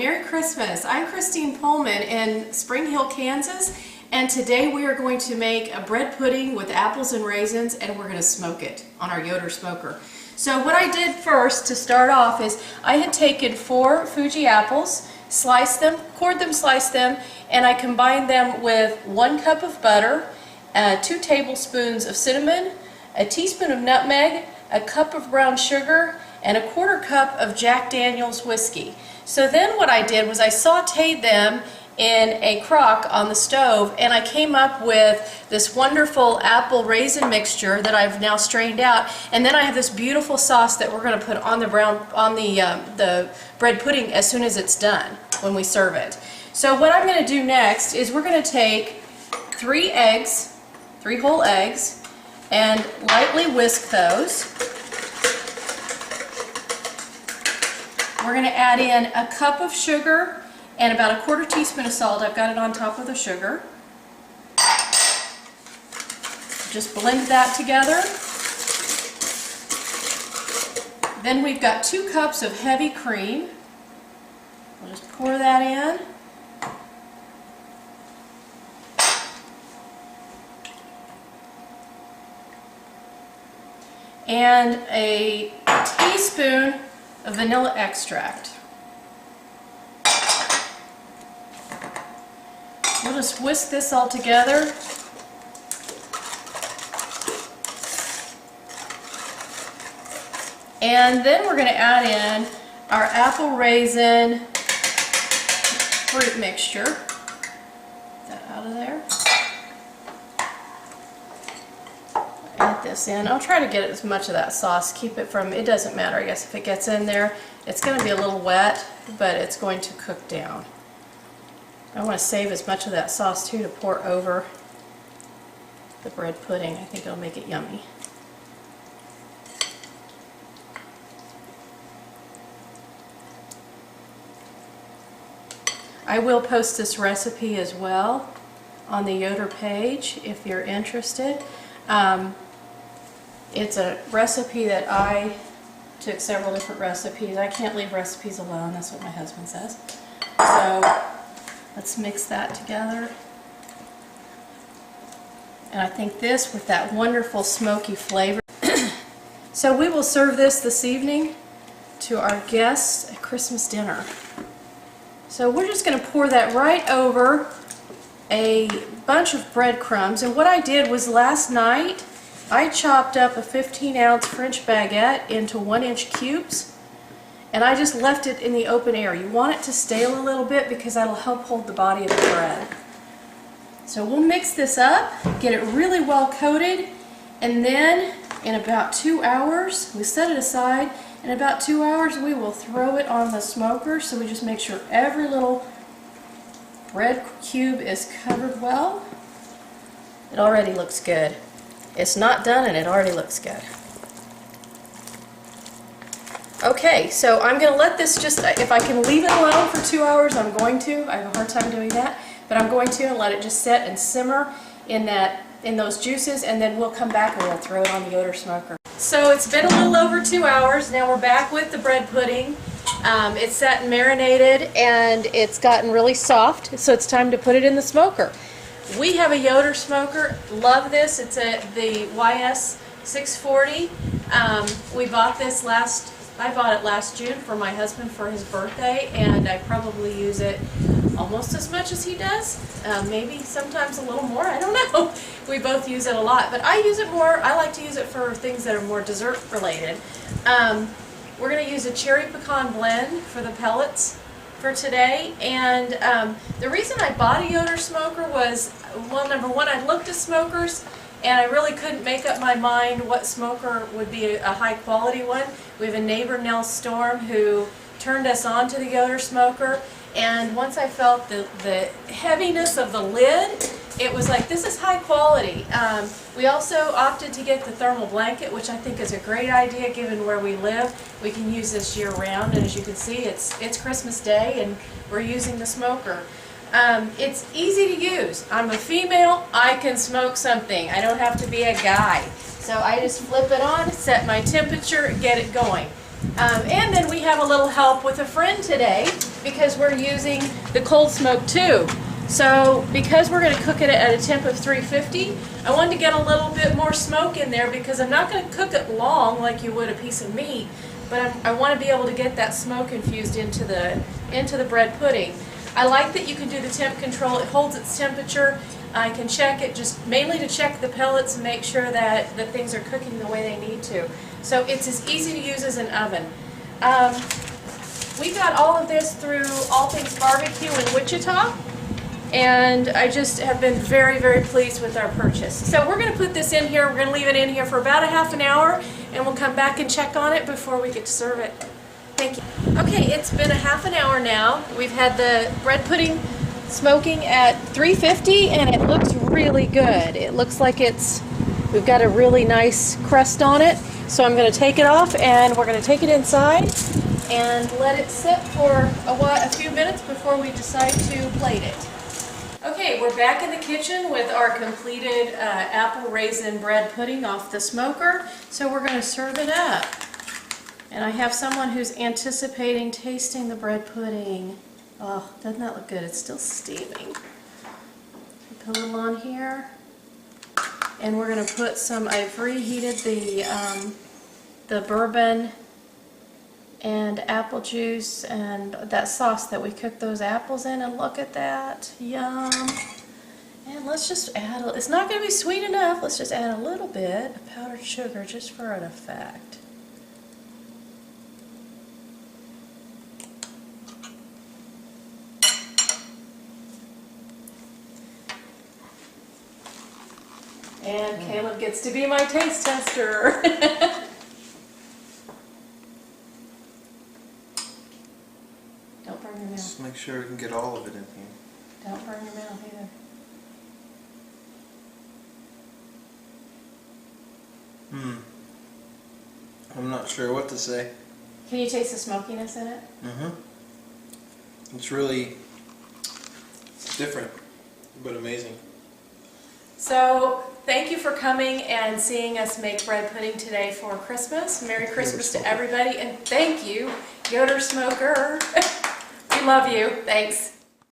Merry Christmas. I'm Christine Pullman in Spring Hill, Kansas, and today we are going to make a bread pudding with apples and raisins, and we're going to smoke it on our Yoder smoker. So what I did first to start off is I had taken 4 Fuji apples, sliced them, cored them, sliced them, and I combined them with 1 cup of butter, 2 tablespoons of cinnamon, a teaspoon of nutmeg, a cup of brown sugar, and a 1/4 cup of Jack Daniel's whiskey. So then what I did was I sauteed them in a crock on the stove, and I came up with this wonderful apple raisin mixture that I've now strained out, and then I have this beautiful sauce that we're going to put on the bread pudding as soon as it's done when we serve it. So what I'm going to do next is we're going to take 3 eggs, 3 whole eggs, and lightly whisk those. We're going to add in a cup of sugar and about a 1/4 teaspoon of salt. I've got it on top of the sugar. Just blend that together. Then we've got 2 cups of heavy cream. We'll just pour that in. And a teaspoon of vanilla extract. We'll just whisk this all together. And then we're going to add in our apple raisin fruit mixture. Get that out of there. Add this in. I'll try to get as much of that sauce. Keep it from, it doesn't matter, I guess, if it gets in there. It's going to be a little wet, but it's going to cook down. I want to save as much of that sauce too to pour over the bread pudding. I think it'll make it yummy. I will post this recipe as well on the Yoder page if you're interested. It's a recipe that I took several different recipes. I can't leave recipes alone, that's what my husband says. So let's mix that together. And I think this with that wonderful smoky flavor. So we will serve this evening to our guests at Christmas dinner. So we're just going to pour that right over a bunch of breadcrumbs. And what I did was last night I chopped up a 15-ounce French baguette into 1-inch cubes, and I just left it in the open air. You want it to stale a little bit because that'll help hold the body of the bread. So we'll mix this up, get it really well coated, and then in about 2 hours, we set it aside. In about 2 hours we will throw it on the smoker, so we just make sure every little bread cube is covered well. It already looks good. It's not done and it already looks good. Okay, so I'm going to let this just, if I can leave it alone for 2 hours, I'm going to. I have a hard time doing that, but I'm going to and let it just sit and simmer in those juices, and then we'll come back and we'll throw it on the Yoder smoker. So it's been a little over 2 hours. Now we're back with the bread pudding. It's sat and marinated and it's gotten really soft, so it's time to put it in the smoker. We have a Yoder smoker. Love this. It's the YS 640. We bought this I bought it last June for my husband for his birthday, and I probably use it almost as much as he does. Maybe sometimes a little more. I don't know. We both use it a lot, but I use it more. I like to use it for things that are more dessert related. We're going to use a cherry pecan blend for the pellets for today, and the reason I bought a Yoder smoker was, well, number one, I looked at smokers and I really couldn't make up my mind what smoker would be a high quality one. We have a neighbor, Nell Storm, who turned us on to the Yoder smoker, and once I felt the heaviness of the lid, it was like, this is high quality. We also opted to get the thermal blanket, which I think is a great idea given where we live. We can use this year round, and as you can see, it's Christmas Day and we're using the smoker. It's easy to use. I'm a female, I can smoke something. I don't have to be a guy. So I just flip it on, set my temperature, get it going. And then we have a little help with a friend today because we're using the cold smoke tube. So because we're going to cook it at a temp of 350, I wanted to get a little bit more smoke in there because I'm not going to cook it long like you would a piece of meat, but I want to be able to get that smoke infused into the bread pudding. I like that you can do the temp control. It holds its temperature. I can check it just mainly to check the pellets and make sure that the things are cooking the way they need to. So it's as easy to use as an oven. We got all of this through All Things Barbecue in Wichita, and I just have been very, very pleased with our purchase. So we're going to put this in here. We're going to leave it in here for about a half an hour, and we'll come back and check on it before we get to serve it. Thank you. Okay, it's been a half an hour now. We've had the bread pudding smoking at 350, and it looks really good. It looks like we've got a really nice crust on it. So I'm going to take it off, and we're going to take it inside and let it sit for a few minutes before we decide to plate it. Okay, we're back in the kitchen with our completed apple raisin bread pudding off the smoker. So we're going to serve it up. And I have someone who's anticipating tasting the bread pudding. Oh, doesn't that look good? It's still steaming. Put a little on here. And we're going to put some, I've reheated the bourbon and apple juice and that sauce that we cooked those apples in, and look at that. Yum. And let's just add, it's not going to be sweet enough, let's just add a little bit of powdered sugar just for an effect. And Caleb gets to be my taste tester. Don't burn your mouth. Just make sure we can get all of it in here. Don't burn your mouth either. I'm not sure what to say. Can you taste the smokiness in it? It's really different, but amazing. So, thank you for coming and seeing us make bread pudding today for Christmas. Merry Christmas to everybody, and thank you, Yoder Smoker. We love you. Thanks.